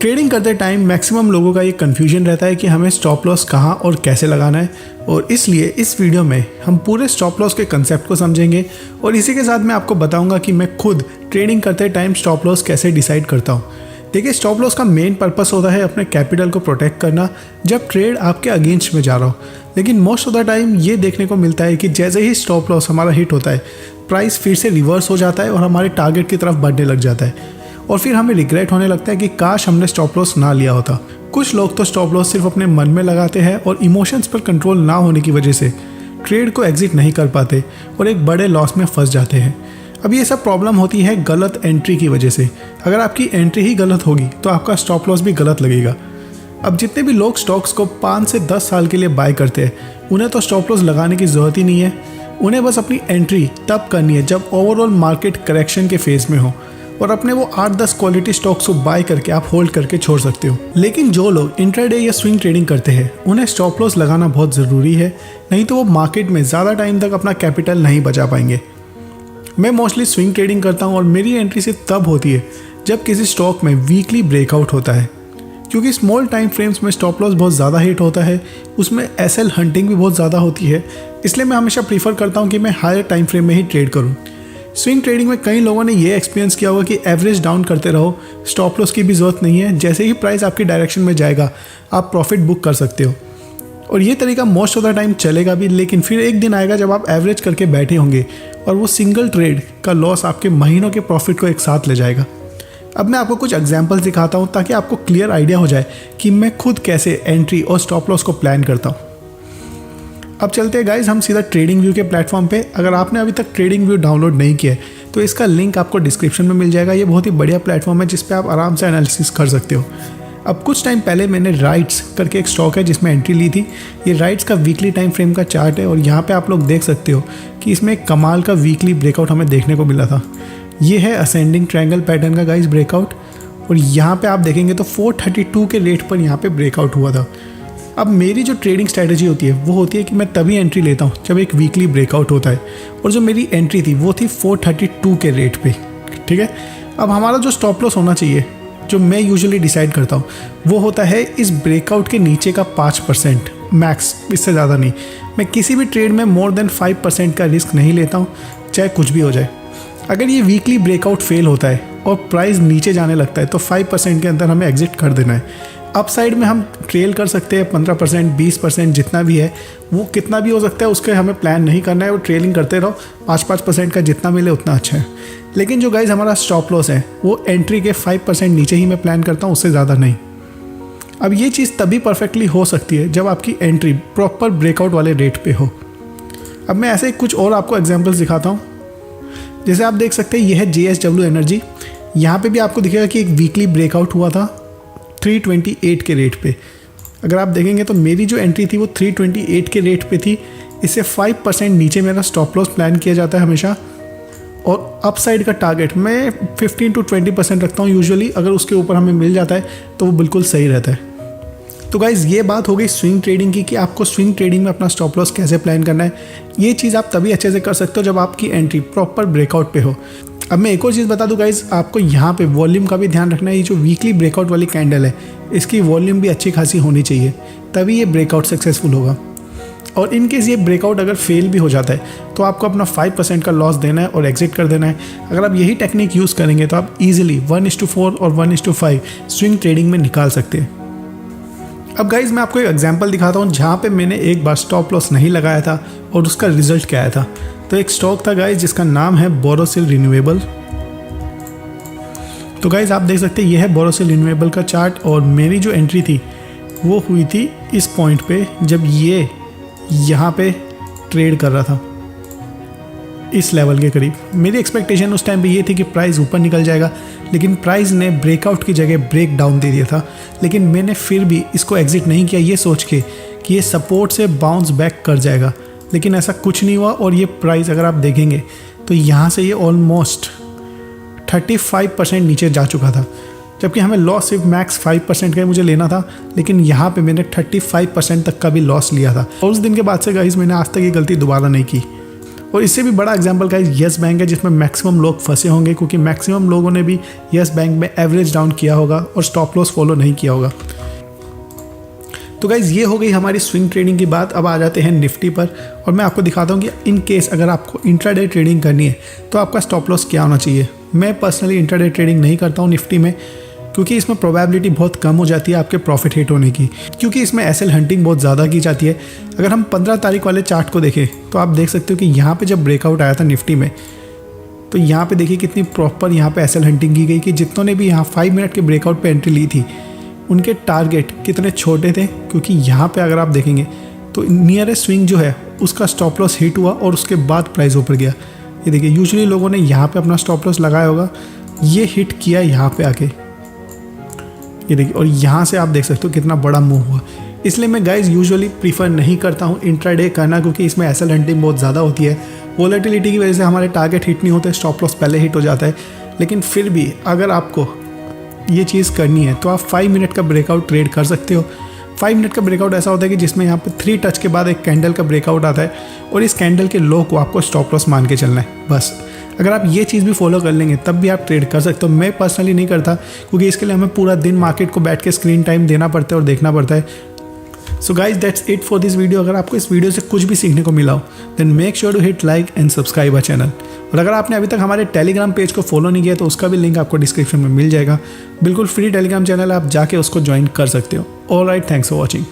Trading करते time maximum लोगों का ये कन्फ्यूजन रहता है कि हमें स्टॉप लॉस कहाँ और कैसे लगाना है, और इसलिए इस वीडियो में हम पूरे स्टॉप लॉस के कंसेप्ट को समझेंगे और इसी के साथ मैं आपको बताऊंगा कि मैं खुद ट्रेडिंग करते टाइम स्टॉप लॉस कैसे डिसाइड करता हूँ। देखिए, स्टॉप लॉस का मेन पर्पस होता है अपने कैपिटल को प्रोटेक्ट करना जब ट्रेड आपके अगेंस्ट में जा रहा हो, लेकिन मोस्ट ऑफ द टाइम ये देखने को मिलता है कि जैसे ही स्टॉप लॉस हमारा हिट होता है, प्राइस फिर से रिवर्स हो जाता है और हमारे टारगेट की तरफ बढ़ने लग जाता है और फिर हमें रिग्रेट होने लगता है कि काश हमने स्टॉप लॉस ना लिया होता। कुछ लोग तो स्टॉप लॉस सिर्फ अपने मन में लगाते हैं और इमोशंस पर कंट्रोल ना होने की वजह से ट्रेड को एग्जिट नहीं कर पाते और एक बड़े लॉस में फंस जाते हैं। अब ये सब प्रॉब्लम होती है गलत एंट्री की वजह से। अगर आपकी एंट्री ही गलत होगी तो आपका स्टॉप लॉस भी गलत लगेगा। अब जितने भी लोग स्टॉक्स को 5 से 10 साल के लिए बाय करते हैं, उन्हें तो स्टॉप लॉस लगाने की ज़रूरत ही नहीं है। उन्हें बस अपनी एंट्री तब करनी है जब ओवरऑल मार्केट करेक्शन के फेज़ में हो, और अपने वो 8-10 क्वालिटी स्टॉक्स को बाय करके आप होल्ड करके छोड़ सकते हो। लेकिन जो लोग इंट्राडे या स्विंग ट्रेडिंग करते हैं, उन्हें स्टॉप लॉस लगाना बहुत ज़रूरी है, नहीं तो वो मार्केट में ज़्यादा टाइम तक अपना कैपिटल नहीं बचा पाएंगे। मैं मोस्टली स्विंग ट्रेडिंग करता हूँ और मेरी एंट्री सिर्फ तब होती है जब किसी स्टॉक में वीकली ब्रेकआउट होता है, क्योंकि स्मॉल टाइम फ्रेम्स में स्टॉप लॉस बहुत ज़्यादा हिट होता है, उसमें एसएल हंटिंग भी बहुत ज़्यादा होती है। इसलिए मैं हमेशा प्रीफर करता हूँ कि मैं हायर टाइम फ्रेम में ही ट्रेड करूँ। स्विंग ट्रेडिंग में कई लोगों ने ये एक्सपीरियंस किया होगा कि एवरेज डाउन करते रहो, स्टॉप लॉस की भी ज़रूरत नहीं है, जैसे ही प्राइस आपकी डायरेक्शन में जाएगा आप प्रॉफिट बुक कर सकते हो। और ये तरीका मोस्ट ऑफ द टाइम चलेगा भी, लेकिन फिर एक दिन आएगा जब आप एवरेज करके बैठे होंगे और वो सिंगल ट्रेड का लॉस आपके महीनों के प्रॉफिट को एक साथ ले जाएगा। अब मैं आपको कुछ एग्जांपल्स दिखाता हूँ ताकि आपको क्लियर आइडिया हो जाए कि मैं खुद कैसे एंट्री और स्टॉप लॉस को प्लान करता हूँ। अब चलते हैं गाइज हम सीधा ट्रेडिंग व्यू के प्लेटफॉर्म पे। अगर आपने अभी तक ट्रेडिंग व्यू डाउनलोड नहीं किया है तो इसका लिंक आपको डिस्क्रिप्शन में मिल जाएगा। ये बहुत ही बढ़िया प्लेटफॉर्म है जिस पे आप आराम से एनालिसिस कर सकते हो। अब कुछ टाइम पहले मैंने राइट्स करके एक स्टॉक है जिसमें एंट्री ली थी। ये राइट्स का वीकली टाइम फ्रेम का चार्ट है और यहाँ पे आप लोग देख सकते हो कि इसमें एक कमाल का वीकली ब्रेकआउट हमें देखने को मिला था। ये है असेंडिंग ट्रायंगल पैटर्न का गाइज ब्रेकआउट, और यहाँ पे आप देखेंगे तो 432 के रेट पर यहाँ पे ब्रेकआउट हुआ था। अब मेरी जो ट्रेडिंग स्ट्रैटेजी होती है वो होती है कि मैं तभी एंट्री लेता हूँ जब एक वीकली ब्रेकआउट होता है, और जो मेरी एंट्री थी वो थी 432 के रेट पे। ठीक है, अब हमारा जो स्टॉप लॉस होना चाहिए, जो मैं यूजुअली डिसाइड करता हूँ, वो होता है इस ब्रेकआउट के नीचे का 5% मैक्स, इससे ज़्यादा नहीं। मैं किसी भी ट्रेड में मोर देन 5% का रिस्क नहीं लेता हूँ, चाहे कुछ भी हो जाए। अगर ये वीकली ब्रेकआउट फेल होता है और प्राइस नीचे जाने लगता है तो 5% के अंदर हमें एग्जिट कर देना है। अप साइड में हम ट्रेल कर सकते हैं 15%, 20%, जितना भी है वो कितना भी हो सकता है, उसके हमें प्लान नहीं करना है। वो ट्रेलिंग करते रहो, 5% का जितना मिले उतना अच्छा है। लेकिन जो गाइज हमारा स्टॉप लॉस है वो एंट्री के 5% नीचे ही मैं प्लान करता हूँ, उससे ज़्यादा नहीं। अब ये चीज़ तभी परफेक्टली हो सकती है जब आपकी एंट्री प्रॉपर ब्रेकआउट वाले रेट पे हो। अब मैं ऐसे कुछ और आपको एग्जाम्पल्स दिखाता हूँ। जैसे आप देख सकते हैं ये है JSW एनर्जी। यहाँ पे भी आपको दिखेगा कि एक वीकली ब्रेकआउट हुआ था 328 के रेट पे। अगर आप देखेंगे तो मेरी जो एंट्री थी वो 328 के रेट पे थी। इससे 5% नीचे मेरा स्टॉप लॉस प्लान किया जाता है हमेशा, और अप साइड का टारगेट मैं 15 to 20% रखता हूँ यूजुअली। अगर उसके ऊपर हमें मिल जाता है तो वो बिल्कुल सही रहता है। तो गाइज़ ये बात हो गई स्विंग ट्रेडिंग की कि आपको स्विंग ट्रेडिंग में अपना स्टॉप लॉस कैसे प्लान करना है। ये चीज़ आप तभी अच्छे से कर सकते हो जब आपकी एंट्री प्रॉपर ब्रेकआउट पे हो। अब मैं एक और चीज़ बता दूं गाइज़, आपको यहाँ पे वॉल्यूम का भी ध्यान रखना है। ये जो वीकली ब्रेकआउट वाली कैंडल है इसकी वॉल्यूम भी अच्छी खासी होनी चाहिए, तभी ये ब्रेकआउट सक्सेसफुल होगा। और इन केस ये ब्रेकआउट अगर फेल भी हो जाता है तो आपको अपना 5% का लॉस देना है और एग्जिट कर देना है। अगर आप यही टेक्निक यूज़ करेंगे तो आप ईजिली 1:4 और 1:5 स्विंग ट्रेडिंग में निकाल सकते हैं। अब गाइज़ मैं आपको एक एग्जांपल दिखाता हूँ जहाँ पे मैंने एक बार स्टॉप लॉस नहीं लगाया था और उसका रिजल्ट क्या आया था। तो एक स्टॉक था गाइज़ जिसका नाम है बोरोसिल रिन्यूएबल। तो गाइज़ आप देख सकते हैं ये है बोरोसिल रिन्यूएबल का चार्ट, और मेरी जो एंट्री थी वो हुई थी इस पॉइंट पे जब ये यहाँ पे ट्रेड कर रहा था इस लेवल के करीब। मेरी एक्सपेक्टेशन उस टाइम पे ये थी कि प्राइस ऊपर निकल जाएगा, लेकिन प्राइस ने ब्रेकआउट की जगह ब्रेक डाउन दे दिया था। लेकिन मैंने फिर भी इसको एग्जिट नहीं किया ये सोच के कि ये सपोर्ट से बाउंस बैक कर जाएगा, लेकिन ऐसा कुछ नहीं हुआ। और ये प्राइस अगर आप देखेंगे तो यहाँ से ये ऑलमोस्ट 35% नीचे जा चुका था, जबकि हमें लॉस सिर्फ मैक्स 5% का मुझे लेना था, लेकिन यहाँ पे मैंने 35% तक का भी लॉस लिया था। और उस दिन के बाद से गाइस मैंने आज तक ये गलती दोबारा नहीं की। और इससे भी बड़ा एग्जांपल गाइस येस बैंक है, जिसमें मैक्सिमम लोग फंसे होंगे क्योंकि मैक्सिमम लोगों ने भी येस बैंक में एवरेज डाउन किया होगा और स्टॉप लॉस फॉलो नहीं किया होगा। तो गाइज़ ये हो गई हमारी स्विंग ट्रेडिंग की बात। अब आ जाते हैं निफ्टी पर और मैं आपको दिखाता हूँ कि इन केस अगर आपको इंट्राडे ट्रेडिंग करनी है तो आपका स्टॉप लॉस क्या होना चाहिए। मैं पर्सनली इंट्राडे ट्रेडिंग नहीं करता हूँ निफ्टी में, क्योंकि इसमें प्रोबेबिलिटी बहुत कम हो जाती है आपके प्रॉफिट हिट होने की, क्योंकि इसमें एसएल हंटिंग बहुत ज़्यादा की जाती है। अगर हम 15 तारीख वाले चार्ट को देखें तो आप देख सकते हो कि यहाँ पे जब ब्रेकआउट आया था निफ्टी में, तो यहाँ पे देखिए कितनी प्रॉपर यहाँ पे एसएल हंटिंग की गई कि जितनों ने भी यहाँ 5 मिनट के ब्रेकआउट पे एंट्री ली थी उनके टारगेट कितने छोटे थे, क्योंकि यहाँ पे अगर आप देखेंगे तो नियरेस्ट स्विंग जो है उसका स्टॉप लॉस हिट हुआ और उसके बाद प्राइस ऊपर गया। ये देखिए यूजुअली लोगों ने यहाँ पे अपना स्टॉप लॉस लगाया होगा, ये हिट किया यहाँ पे आके, ये देखिए, और यहाँ से आप देख सकते हो कितना बड़ा मूव हुआ। इसलिए मैं गाइज यूजुअली प्रीफर नहीं करता हूँ इंट्राडे करना, क्योंकि इसमें एसएल हंटिंग बहुत ज़्यादा होती है। वोलेटिलिटी की वजह से हमारे टारगेट हिट नहीं होते, स्टॉप लॉस पहले हिट हो जाता है। लेकिन फिर भी अगर आपको ये चीज़ करनी है तो आप 5 मिनट का ब्रेकआउट ट्रेड कर सकते हो। 5 मिनट का ब्रेकआउट ऐसा होता है कि जिसमें यहाँ पे 3 टच के बाद एक कैंडल का ब्रेकआउट आता है और इस कैंडल के लो को आपको स्टॉप लॉस मान के चलना है बस। अगर आप ये चीज़ भी फॉलो कर लेंगे तब भी आप ट्रेड कर सकते हो। मैं पर्सनली नहीं करता, क्योंकि इसके लिए हमें पूरा दिन मार्केट को बैठ के स्क्रीन टाइम देना पड़ता है और देखना पड़ता है। So guys that's it for this video. अगर आपको इस वीडियो से कुछ भी सीखने को मिला हो then make sure to hit like and subscribe our channel. और अगर आपने अभी तक हमारे टेलीग्राम पेज को फॉलो नहीं किया तो उसका भी लिंक आपको डिस्क्रिप्शन में मिल जाएगा। बिल्कुल फ्री टेलीग्राम चैनल है, आप जाके उसको ज्वाइन कर सकते हो। Alright, thanks for watching.